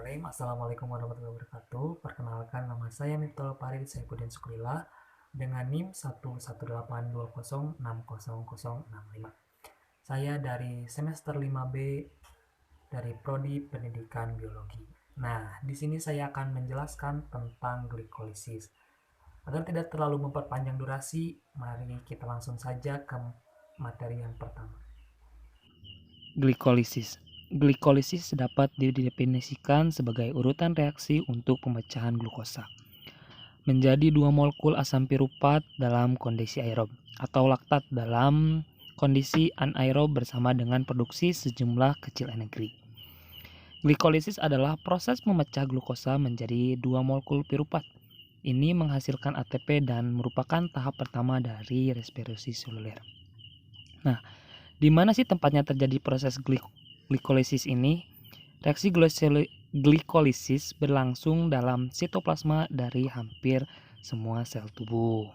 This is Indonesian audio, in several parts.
Bismillahirrahmanirrahim. Assalamualaikum warahmatullahi wabarakatuh. Perkenalkan, nama saya Miftahul Farid Saifuddin Sukrila dengan NIM 11820600065. Saya dari semester 5B dari Prodi Pendidikan Biologi. Nah, di sini saya akan menjelaskan tentang glikolisis. Agar tidak terlalu memperpanjang durasi, mari kita langsung saja ke materi yang pertama. Glikolisis. Glikolisis dapat didefinisikan sebagai urutan reaksi untuk pemecahan glukosa menjadi dua molekul asam piruvat dalam kondisi aerob atau laktat dalam kondisi anaerob bersama dengan produksi sejumlah kecil energi. Glikolisis adalah proses memecah glukosa menjadi dua molekul piruvat. Ini menghasilkan ATP dan merupakan tahap pertama dari respirasi seluler. Nah, di mana sih tempatnya terjadi proses glikolisis ini? Reaksi glikolisis berlangsung dalam sitoplasma dari hampir semua sel tubuh.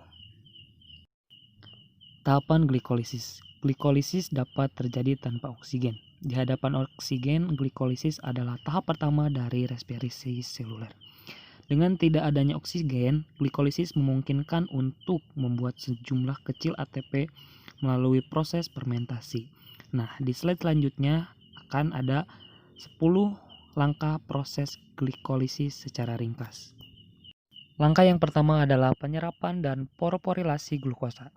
Tahapan glikolisis. Glikolisis dapat terjadi tanpa oksigen. Di hadapan oksigen, glikolisis adalah tahap pertama dari respirasi seluler. Dengan tidak adanya oksigen, glikolisis memungkinkan untuk membuat sejumlah kecil ATP melalui proses fermentasi. Nah, di slide selanjutnya akan ada 10 langkah proses glikolisis secara ringkas. Langkah yang pertama adalah penyerapan dan porforilasi glukosa.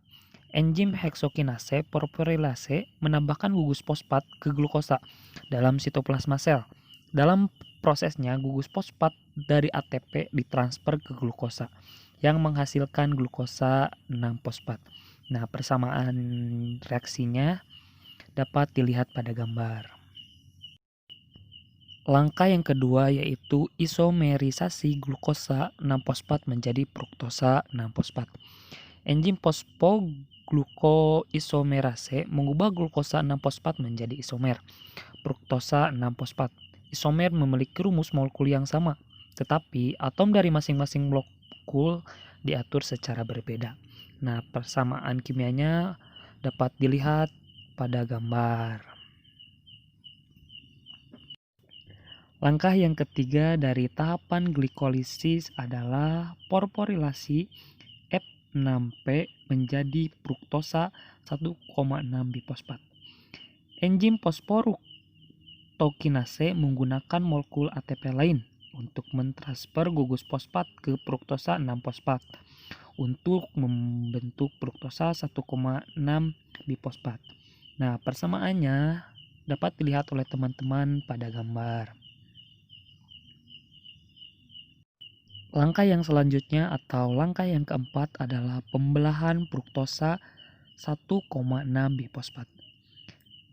Enzim heksokinase porforilase menambahkan gugus fosfat ke glukosa dalam sitoplasma sel. Dalam prosesnya, gugus fosfat dari ATP ditransfer ke glukosa yang menghasilkan glukosa 6-fosfat. Nah, persamaan reaksinya dapat dilihat pada gambar. Langkah yang kedua yaitu isomerisasi glukosa 6-fosfat menjadi fruktosa 6-fosfat. Enzim fosfoglukoisomerase mengubah glukosa 6-fosfat menjadi isomer, fruktosa 6-fosfat. Isomer memiliki rumus molekul yang sama, tetapi atom dari masing-masing molekul diatur secara berbeda. Nah, persamaan kimianya dapat dilihat pada gambar. Langkah yang ketiga dari tahapan glikolisis adalah porforilasi F6P menjadi fruktosa 1,6 bifosfat. Enzim fosforuktokinase menggunakan molekul ATP lain untuk mentransfer gugus fosfat ke fruktosa 6-fosfat untuk membentuk fruktosa 1,6 bifosfat. Nah, persamaannya dapat dilihat oleh teman-teman pada gambar. Langkah yang selanjutnya atau langkah yang keempat adalah pembelahan fruktosa 1,6 bifosfat.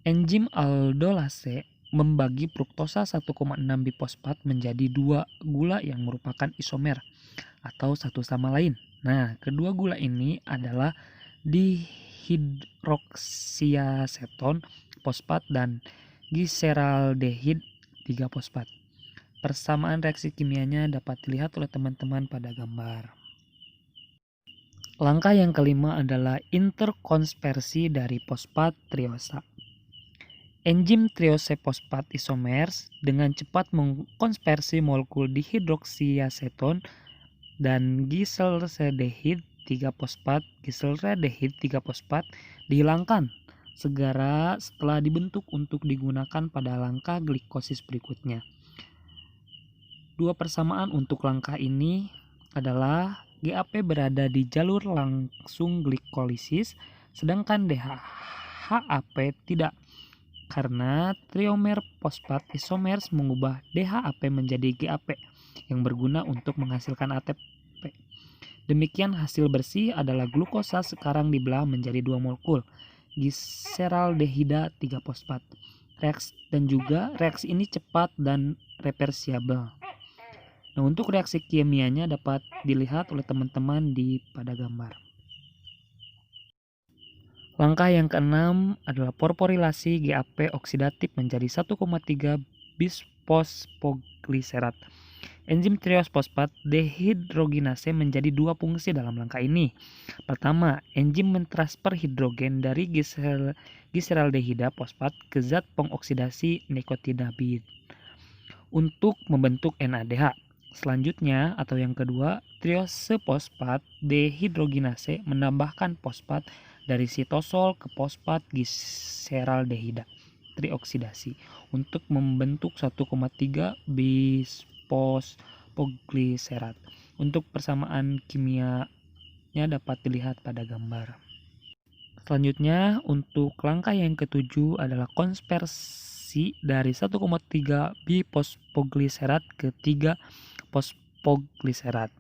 Enzim aldolase membagi fruktosa 1,6 bifosfat menjadi dua gula yang merupakan isomer atau satu sama lain. Nah, kedua gula ini adalah dihidroksiaseton fosfat dan gliseraldehid 3-fosfat. Persamaan reaksi kimianya dapat dilihat oleh teman-teman pada gambar. Langkah yang kelima adalah interkonsversi dari fosfat triosa. Enzim triose fosfat isomers dengan cepat mengkonversi molekul dihidroksiaseton dan gliseraldehid 3-fosfat dihilangkan segera setelah dibentuk untuk digunakan pada langkah glikosis berikutnya. Dua persamaan untuk langkah ini adalah GAP berada di jalur langsung glikolisis, sedangkan DHAP tidak, karena triomer fosfat isomers mengubah DHAP menjadi GAP yang berguna untuk menghasilkan ATP. Demikian hasil bersih adalah glukosa sekarang dibelah menjadi dua molekul, gliseraldehida 3-fosfat. Dan juga reaksi ini cepat dan reversibel. Nah, untuk reaksi kimianya dapat dilihat oleh teman-teman pada gambar. Langkah yang keenam adalah porforilasi GAP oksidatif menjadi 1,3 bisfosfogliserat. Enzim triose fosfat dehidrogenase menjadi dua fungsi dalam langkah ini. Pertama, enzim mentransfer hidrogen dari gliseraldehida fosfat ke zat pengoksidasi nikotinamid. untuk membentuk NADH. Selanjutnya atau yang kedua, triose fosfat dehidrogenase menambahkan fosfat dari sitosol ke fosfat gliseraldehida trioksidasi untuk membentuk 1,3 bisfosfogliserat. Untuk persamaan kimianya dapat dilihat pada gambar. Selanjutnya, untuk langkah yang ketujuh adalah konversi dari 1,3 bifosfogliserat ke 3 fosfogliserat.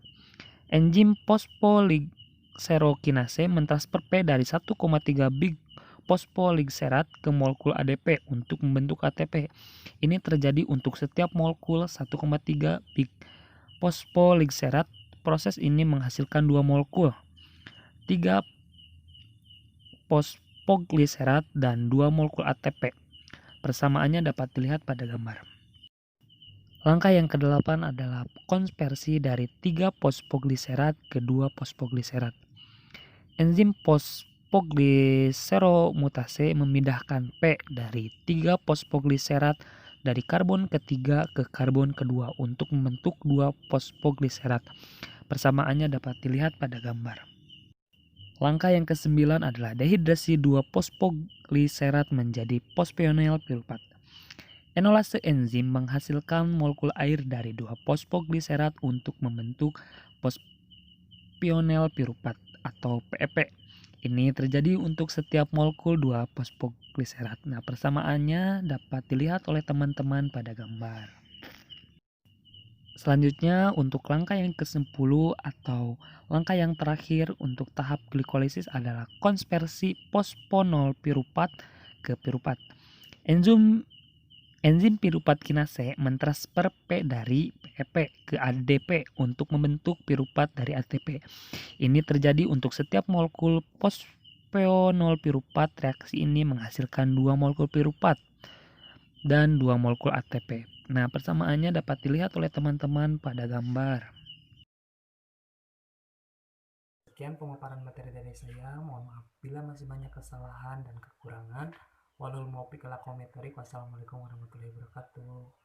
Enzim fosfogliserokinase mentransfer P dari 1,3 bifosfogliserat ke molekul ADP untuk membentuk ATP. Ini terjadi untuk setiap molekul 1,3 bifosfogliserat. Proses ini menghasilkan 2 molekul, 3 fosfogliserat dan 2 molekul ATP. Persamaannya dapat dilihat pada gambar. Langkah yang ke-8 adalah konversi dari 3 fosfogliserat ke 2 fosfogliserat. Enzim fosfogliseromutase memindahkan P dari 3 fosfogliserat dari karbon ketiga ke karbon kedua untuk membentuk 2 fosfogliserat. Persamaannya dapat dilihat pada gambar. Langkah yang ke-9 adalah dehidrasi 2 fosfogliserat menjadi fosfonil piruvat. Enolase enzim menghasilkan molekul air dari 2 fosfogliserat untuk membentuk fosfonil piruvat atau PEP. Ini terjadi untuk setiap molekul 2 fosfogliserat. Nah, persamaannya dapat dilihat oleh teman-teman pada gambar. Selanjutnya, untuk langkah yang ke-10 atau langkah yang terakhir untuk tahap glikolisis adalah konversi fosfonol piruvat ke piruvat. Enzim piruvat kinase mentransfer P dari PEP ke ADP untuk membentuk piruvat dari ATP. Ini terjadi untuk setiap molekul fosfonol piruvat. Reaksi ini menghasilkan 2 molekul piruvat dan 2 molekul ATP. Nah, persamaannya dapat dilihat oleh teman-teman pada gambar. Sekian pemaparan materi dari saya. Mohon maaf bila masih banyak kesalahan dan kekurangan. Wassalamualaikum warahmatullahi wabarakatuh.